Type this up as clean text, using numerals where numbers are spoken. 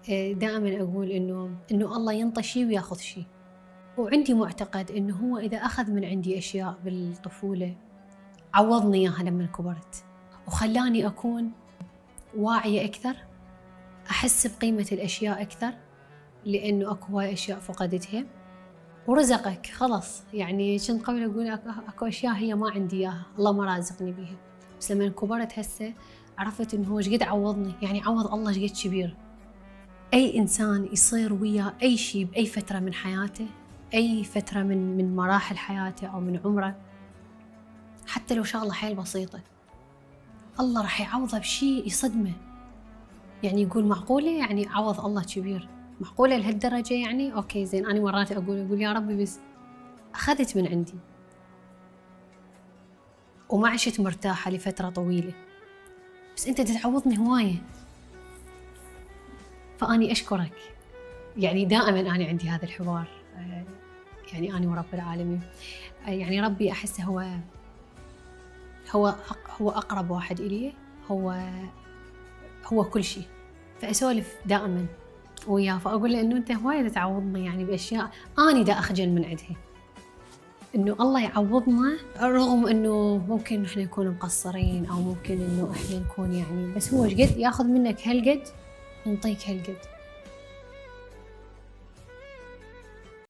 دائما أقول إنه الله ينطي شيء وياخذ شيء، وعندي معتقد إنه هو إذا أخذ من عندي أشياء بالطفولة عوضني إياها لما كبرت، وخلاني أكون واعية أكثر، أحس بقيمة الأشياء أكثر، لأنه أكو هواي أشياء فقدتها. ورزقك خلص، يعني كنت قبل أقول أكو أشياء هي ما عندي إياها، الله ما رازقني بيها، بس لما كبرت هسه عرفت إنه هو شقد عوضني، يعني عوض الله شقد كبير. أي إنسان يصير وياه أي شيء بأي فترة من حياته، أي فترة من مراحل حياته أو من عمره، حتى لو شغلة حيل بسيطة، الله راح يعوضه بشيء يصدمه. يعني يقول معقولة، يعني عوض الله كبير، معقولة لهالدرجة؟ يعني أوكي زين، أنا مرات أقول يا ربي بس أخذت من عندي وما عشت مرتاحة لفترة طويلة، بس أنت تعوضني هواية، فأني أشكرك. يعني دائما أنا عندي هذا الحوار، يعني أنا ورب العالمين، يعني ربي أحسه هو أقرب واحد إلي، هو كل شيء، فأسولف دائما وياه، فأقول له إنه أنت هواية تعوضني يعني بأشياء أنا دا أخجل من عندها، إنه الله يعوضنا رغم إنه ممكن إحنا نكون مقصرين، أو ممكن إنه إحنا نكون يعني، بس هو شقد ياخذ منك هالقد ينطيك هالقد.